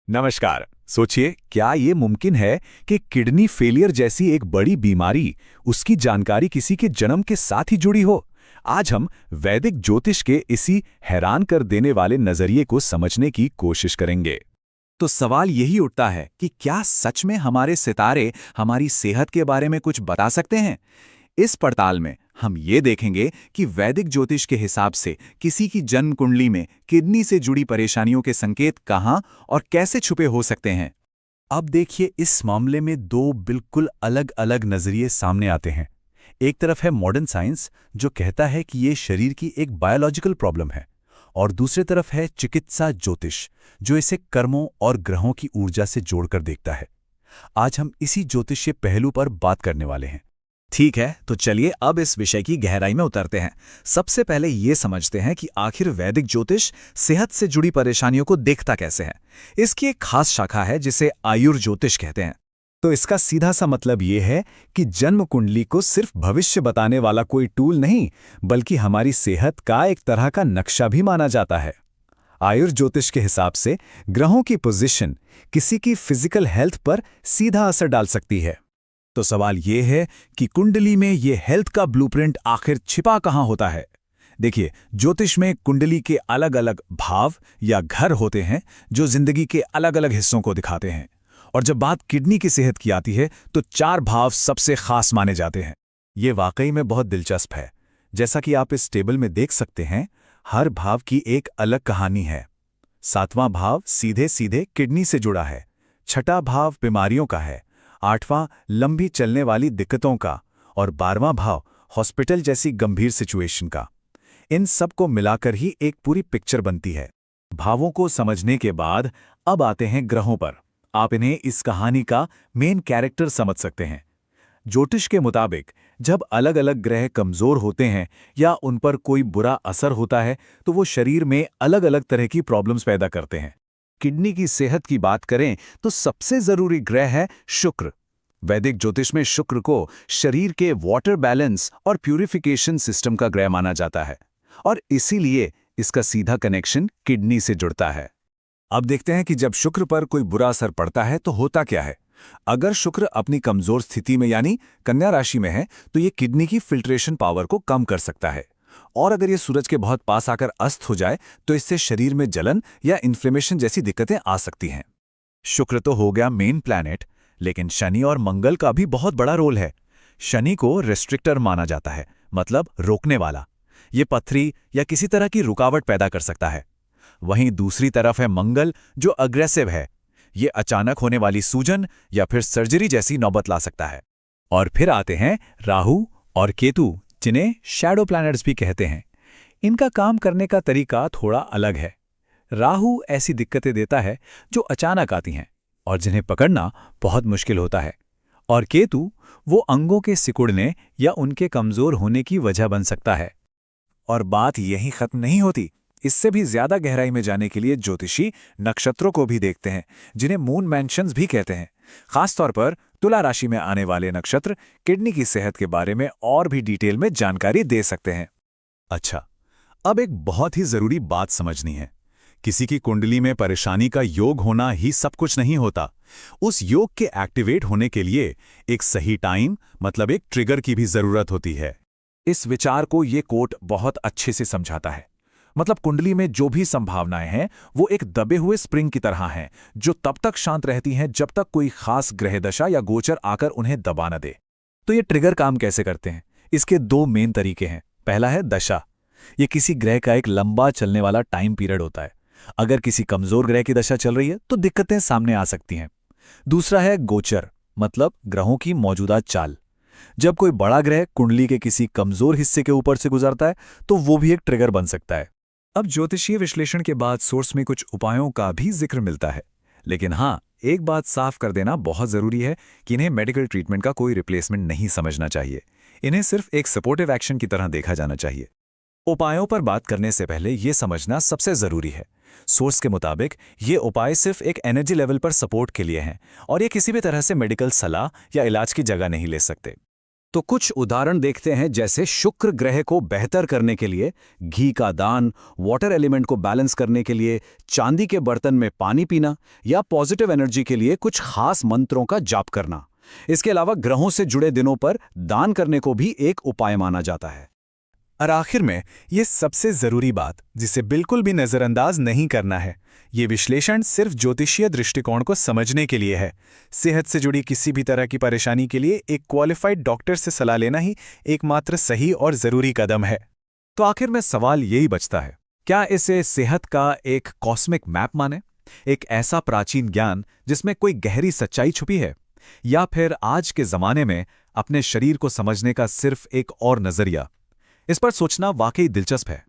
नमस्कार। सोचिए, क्या ये मुमकिन है कि किडनी फेलियर जैसी एक बड़ी बीमारी, उसकी जानकारी किसी के जन्म के साथ ही जुड़ी हो? आज हम वैदिक ज्योतिष के इसी हैरान कर देने वाले नजरिए को समझने की कोशिश करेंगे। तो सवाल यही उठता है कि क्या सच में हमारे सितारे हमारी सेहत के बारे में कुछ बता सकते हैं? इस पड़ताल में हम ये देखेंगे कि वैदिक ज्योतिष के हिसाब से किसी की जन्म कुंडली में किडनी से जुड़ी परेशानियों के संकेत कहाँ और कैसे छुपे हो सकते हैं। अब देखिए, इस मामले में दो बिल्कुल अलग अलग नजरिए सामने आते हैं। एक तरफ है मॉडर्न साइंस, जो कहता है कि ये शरीर की एक बायोलॉजिकल प्रॉब्लम है, और दूसरी तरफ है चिकित्सा ज्योतिष, जो इसे कर्मों और ग्रहों की ऊर्जा से जोड़कर देखता है। आज हम इसी ज्योतिषीय पहलू पर बात करने वाले हैं। ठीक है, तो चलिए अब इस विषय की गहराई में उतरते हैं। सबसे पहले ये समझते हैं कि आखिर वैदिक ज्योतिष सेहत से जुड़ी परेशानियों को देखता कैसे है। इसकी एक खास शाखा है जिसे आयुर्ज्योतिष कहते हैं। तो इसका सीधा सा मतलब ये है कि जन्म कुंडली को सिर्फ भविष्य बताने वाला कोई टूल नहीं, बल्कि हमारी सेहत का एक तरह का नक्शा भी माना जाता है। आयुर्ज्योतिष के हिसाब से ग्रहों की पोजीशन किसी की फिजिकल हेल्थ पर सीधा असर डाल सकती है। तो सवाल ये है कि कुंडली में ये हेल्थ का ब्लूप्रिंट आखिर छिपा कहाँ होता है। देखिए, ज्योतिष में कुंडली के अलग अलग भाव या घर होते हैं जो जिंदगी के अलग अलग हिस्सों को दिखाते हैं। और जब बात किडनी की सेहत की आती है तो 4 भाव सबसे खास माने जाते हैं। ये वाकई में बहुत दिलचस्प है। जैसा कि आप इस टेबल में देख सकते हैं, हर भाव की एक अलग कहानी है। 7वां भाव सीधे सीधे किडनी से जुड़ा है, 6ठा भाव बीमारियों का है, 8वां लंबी चलने वाली दिक्कतों का, और 12वां भाव हॉस्पिटल जैसी गंभीर सिचुएशन का। इन सब को मिलाकर ही एक पूरी पिक्चर बनती है। भावों को समझने के बाद अब आते हैं ग्रहों पर। आप इन्हें इस कहानी का मेन कैरेक्टर समझ सकते हैं। ज्योतिष के मुताबिक जब अलग अलग ग्रह कमजोर होते हैं या उन पर कोई बुरा असर होता है तो वो शरीर में अलग अलग तरह की प्रॉब्लम्स पैदा करते हैं। किडनी की सेहत की बात करें तो सबसे जरूरी ग्रह है शुक्र। वैदिक ज्योतिष में शुक्र को शरीर के वाटर बैलेंस और प्यूरिफिकेशन सिस्टम का ग्रह माना जाता है, और इसीलिए इसका सीधा कनेक्शन किडनी से जुड़ता है। अब देखते हैं कि जब शुक्र पर कोई बुरा असर पड़ता है तो होता क्या है। अगर शुक्र अपनी कमजोर स्थिति में यानी कन्या राशि में है तो ये किडनी की फिल्ट्रेशन पावर को कम कर सकता है, और अगर ये सूरज के बहुत पास आकर अस्त हो जाए तो इससे शरीर में जलन या इन्फ्लेमेशन जैसी दिक्कतें आ सकती हैं। शुक्र तो हो गया मेन प्लैनेट, लेकिन शनि और मंगल का भी बहुत बड़ा रोल है। शनि को रेस्ट्रिक्टर माना जाता है, मतलब रोकने वाला। ये पथरी या किसी तरह की रुकावट पैदा कर सकता है। वहीं दूसरी तरफ है मंगल, जो अग्रेसिव है। ये अचानक होने वाली सूजन या फिर सर्जरी जैसी नौबत ला सकता है। और फिर आते हैं राहु और केतु, जिन्हें शैडो प्लैनेट्स भी कहते हैं। इनका काम करने का तरीका थोड़ा अलग है। राहु ऐसी दिक्कतें देता है जो अचानक आती हैं और जिन्हें पकड़ना बहुत मुश्किल होता है, और केतु वो अंगों के सिकुड़ने या उनके कमजोर होने की वजह बन सकता है। और बात यहीं खत्म नहीं होती। इससे भी ज्यादा गहराई में जाने के लिए ज्योतिषी नक्षत्रों को भी देखते हैं, जिन्हें मून मेंशंस भी कहते हैं। खासतौर पर तुला राशि में आने वाले नक्षत्र किडनी की सेहत के बारे में और भी डिटेल में जानकारी दे सकते हैं। अच्छा, अब एक बहुत ही जरूरी बात समझनी है। किसी की कुंडली में परेशानी का योग होना ही सब कुछ नहीं होता। उस योग के एक्टिवेट होने के लिए एक सही टाइम, मतलब एक ट्रिगर की भी जरूरत होती है। इस विचार को ये कोट बहुत अच्छे से समझाता है। मतलब कुंडली में जो भी संभावनाएं हैं वो एक दबे हुए स्प्रिंग की तरह हैं, जो तब तक शांत रहती हैं जब तक कोई खास ग्रह दशा या गोचर आकर उन्हें दबा न दे। तो ये ट्रिगर काम कैसे करते हैं? इसके 2 मेन तरीके हैं। पहला है दशा। ये किसी ग्रह का एक लंबा चलने वाला टाइम पीरियड होता है। अगर किसी कमजोर ग्रह की दशा चल रही है तो दिक्कतें सामने आ सकती हैं। दूसरा है गोचर, मतलब ग्रहों की मौजूदा चाल। जब कोई बड़ा ग्रह कुंडली के किसी कमजोर हिस्से के ऊपर से गुजरता है तो वो भी एक ट्रिगर बन सकता है। अब ज्योतिषीय विश्लेषण के बाद सोर्स में कुछ उपायों का भी जिक्र मिलता है, लेकिन हाँ, एक बात साफ कर देना बहुत जरूरी है कि इन्हें मेडिकल ट्रीटमेंट का कोई रिप्लेसमेंट नहीं समझना चाहिए। इन्हें सिर्फ एक सपोर्टिव एक्शन की तरह देखा जाना चाहिए। उपायों पर बात करने से पहले यह समझना सबसे जरूरी है, सोर्स के मुताबिक ये उपाय सिर्फ एक एनर्जी लेवल पर सपोर्ट के लिए हैं, और ये किसी भी तरह से मेडिकल सलाह या इलाज की जगह नहीं ले सकते। तो कुछ उदाहरण देखते हैं, जैसे शुक्र ग्रह को बेहतर करने के लिए घी का दान, वाटर एलिमेंट को बैलेंस करने के लिए चांदी के बर्तन में पानी पीना, या पॉजिटिव एनर्जी के लिए कुछ खास मंत्रों का जाप करना। इसके अलावा ग्रहों से जुड़े दिनों पर दान करने को भी एक उपाय माना जाता है। और आखिर में ये सबसे जरूरी बात, जिसे बिल्कुल भी नजरअंदाज नहीं करना है, ये विश्लेषण सिर्फ ज्योतिषीय दृष्टिकोण को समझने के लिए है। सेहत से जुड़ी किसी भी तरह की परेशानी के लिए एक क्वालिफाइड डॉक्टर से सलाह लेना ही एकमात्र सही और जरूरी कदम है। तो आखिर में सवाल यही बचता है, क्या इसे सेहत का एक कॉस्मिक मैप माने, एक ऐसा प्राचीन ज्ञान जिसमें कोई गहरी सच्चाई छुपी है, या फिर आज के जमाने में अपने शरीर को समझने का सिर्फ एक और नजरिया? इस पर सोचना वाकई दिलचस्प है।